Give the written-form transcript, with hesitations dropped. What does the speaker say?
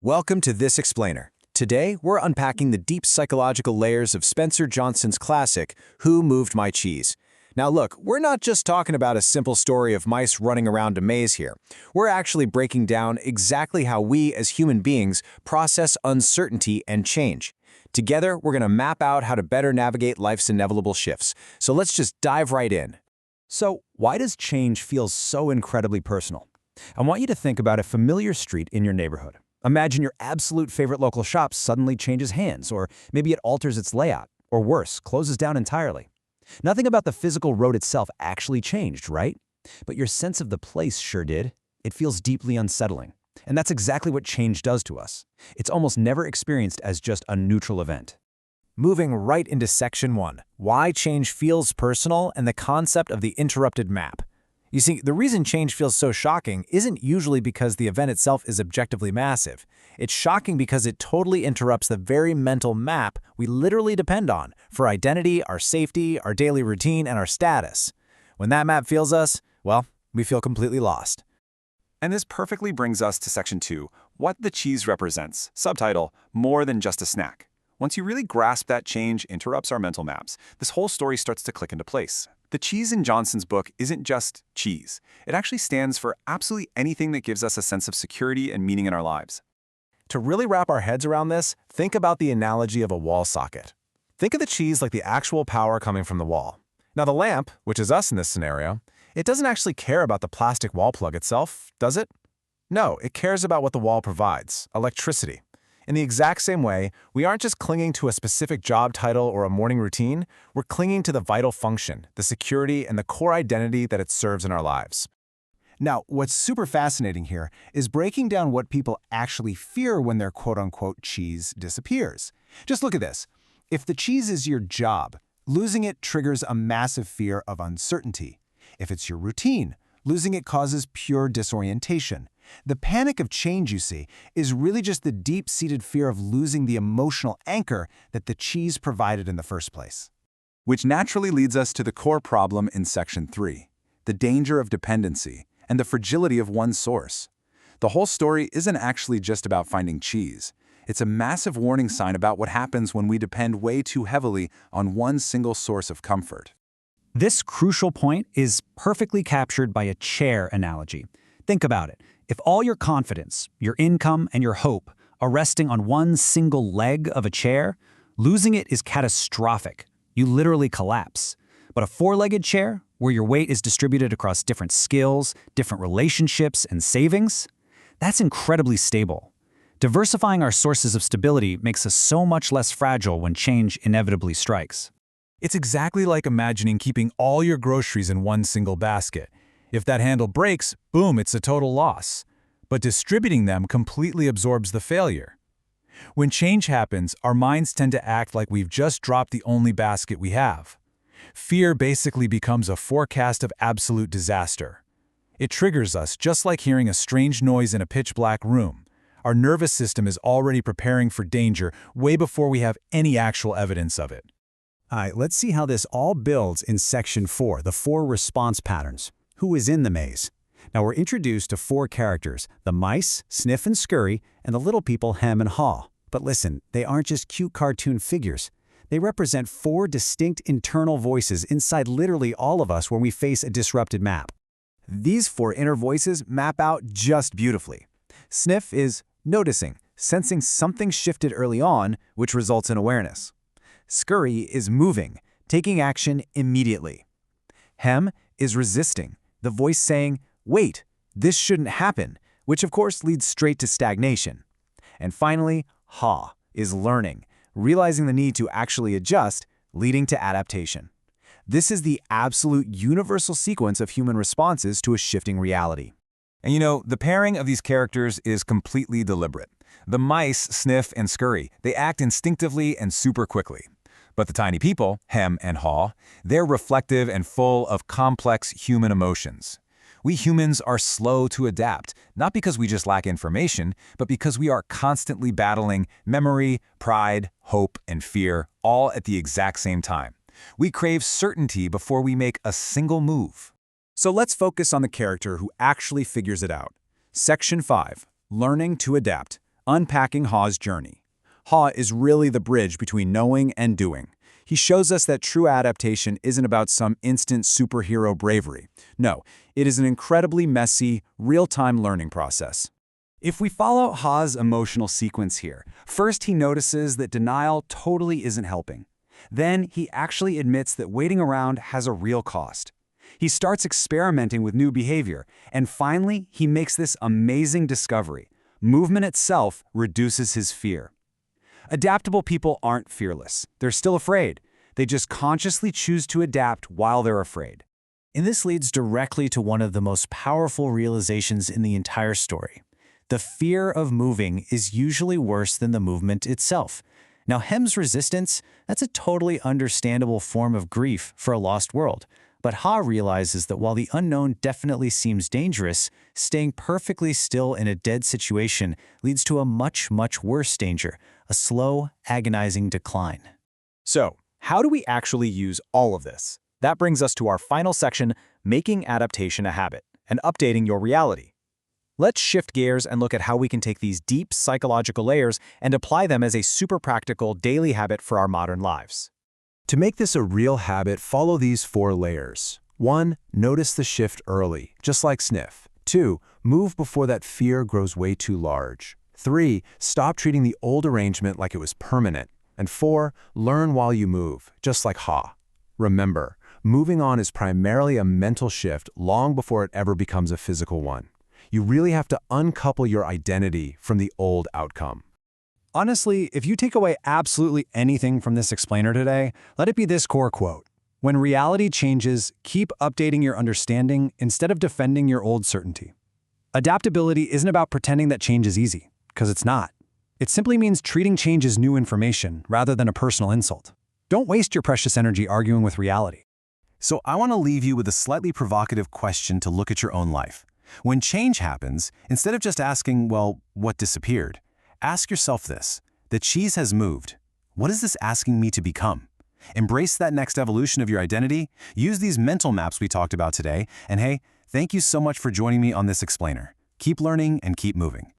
Welcome to This Explainer. Today, we're unpacking the deep psychological layers of Spencer Johnson's classic, Who Moved My Cheese? Now look, we're not just talking about a simple story of mice running around a maze here. We're actually breaking down exactly how we as human beings process uncertainty and change. Together, we're going to map out how to better navigate life's inevitable shifts. So let's just dive right in. So, why does change feel so incredibly personal? I want you to think about a familiar street in your neighborhood. Imagine your absolute favorite local shop suddenly changes hands, or maybe it alters its layout, or worse, closes down entirely. Nothing about the physical road itself actually changed, right? But your sense of the place sure did. It feels deeply unsettling. And that's exactly what change does to us. It's almost never experienced as just a neutral event. Moving right into Section 1, Why Change Feels Personal and the Concept of the Interrupted Map. You see, the reason change feels so shocking isn't usually because the event itself is objectively massive. It's shocking because it totally interrupts the very mental map we literally depend on for identity, our safety, our daily routine, and our status. When that map fails us, well, we feel completely lost. And this perfectly brings us to Section 2, What the Cheese Represents. Subtitle, More Than Just a Snack. Once you really grasp that change interrupts our mental maps, this whole story starts to click into place. The cheese in Johnson's book isn't just cheese. It actually stands for absolutely anything that gives us a sense of security and meaning in our lives. To really wrap our heads around this, think about the analogy of a wall socket. Think of the cheese like the actual power coming from the wall. Now the lamp, which is us in this scenario, it doesn't actually care about the plastic wall plug itself, does it? No, it cares about what the wall provides, electricity. In the exact same way, we aren't just clinging to a specific job title or a morning routine, we're clinging to the vital function, the security, and the core identity that it serves in our lives. Now, what's super fascinating here is breaking down what people actually fear when their quote-unquote cheese disappears. Just look at this. If the cheese is your job, losing it triggers a massive fear of uncertainty. If it's your routine, losing it causes pure disorientation. The panic of change, you see, is really just the deep-seated fear of losing the emotional anchor that the cheese provided in the first place. Which naturally leads us to the core problem in Section 3, the danger of dependency and the fragility of one source. The whole story isn't actually just about finding cheese. It's a massive warning sign about what happens when we depend way too heavily on one single source of comfort. This crucial point is perfectly captured by a chair analogy. Think about it. If all your confidence, your income, and your hope are resting on one single leg of a chair, losing it is catastrophic. You literally collapse. But a four-legged chair, where your weight is distributed across different skills, different relationships, and savings, that's incredibly stable. Diversifying our sources of stability makes us so much less fragile when change inevitably strikes. It's exactly like imagining keeping all your groceries in one single basket. If that handle breaks, boom, it's a total loss. But distributing them completely absorbs the failure. When change happens, our minds tend to act like we've just dropped the only basket we have. Fear basically becomes a forecast of absolute disaster. It triggers us just like hearing a strange noise in a pitch-black room. Our nervous system is already preparing for danger way before we have any actual evidence of it. All right, let's see how this all builds in Section 4, the 4 response patterns. Who is in the maze? Now we're introduced to 4 characters, the mice, Sniff and Scurry, and the little people, Hem and Haw. But listen, they aren't just cute cartoon figures. They represent 4 distinct internal voices inside literally all of us when we face a disrupted map. These 4 inner voices map out just beautifully. Sniff is noticing, sensing something shifted early on, which results in awareness. Scurry is moving, taking action immediately. Hem is resisting, the voice saying, wait, this shouldn't happen, which of course leads straight to stagnation. And finally, Haw is learning, realizing the need to actually adjust, leading to adaptation. This is the absolute universal sequence of human responses to a shifting reality. And you know, the pairing of these characters is completely deliberate. The mice, Sniff and Scurry, they act instinctively and super quickly. But the tiny people, Hem and Haw, they're reflective and full of complex human emotions. We humans are slow to adapt, not because we just lack information, but because we are constantly battling memory, pride, hope, and fear, all at the exact same time. We crave certainty before we make a single move. So let's focus on the character who actually figures it out. Section 5, Learning to Adapt. unpacking Ha's journey. Ha is really the bridge between knowing and doing. He shows us that true adaptation isn't about some instant superhero bravery. No, it is an incredibly messy, real-time learning process. If we follow Ha's emotional sequence here, first he notices that denial totally isn't helping. Then he actually admits that waiting around has a real cost. He starts experimenting with new behavior, and finally he makes this amazing discovery. Movement itself reduces his fear. Adaptable people aren't fearless. They're still afraid. They just consciously choose to adapt while they're afraid. And this leads directly to one of the most powerful realizations in the entire story. The fear of moving is usually worse than the movement itself. Now, Hem's resistance, that's a totally understandable form of grief for a lost world. But Ha realizes that while the unknown definitely seems dangerous, staying perfectly still in a dead situation leads to a much, much worse danger, a slow, agonizing decline. So, how do we actually use all of this? That brings us to our final section, making adaptation a habit and updating your reality. Let's shift gears and look at how we can take these deep psychological layers and apply them as a super practical daily habit for our modern lives. To make this a real habit, follow these 4 layers. 1. Notice the shift early, just like sniff. 2. Move before that fear grows way too large. 3. Stop treating the old arrangement like it was permanent. And 4. Learn while you move, just like Ha. Remember, moving on is primarily a mental shift long before it ever becomes a physical one. You really have to uncouple your identity from the old outcome. Honestly, if you take away absolutely anything from this explainer today, let it be this core quote. When reality changes, keep updating your understanding instead of defending your old certainty. Adaptability isn't about pretending that change is easy, because it's not. It simply means treating change as new information rather than a personal insult. Don't waste your precious energy arguing with reality. So I want to leave you with a slightly provocative question to look at your own life. When change happens, instead of just asking, well, what disappeared? Ask yourself this: the cheese has moved. What is this asking me to become? Embrace that next evolution of your identity. Use these mental maps we talked about today. And hey, thank you so much for joining me on this explainer. Keep learning and keep moving.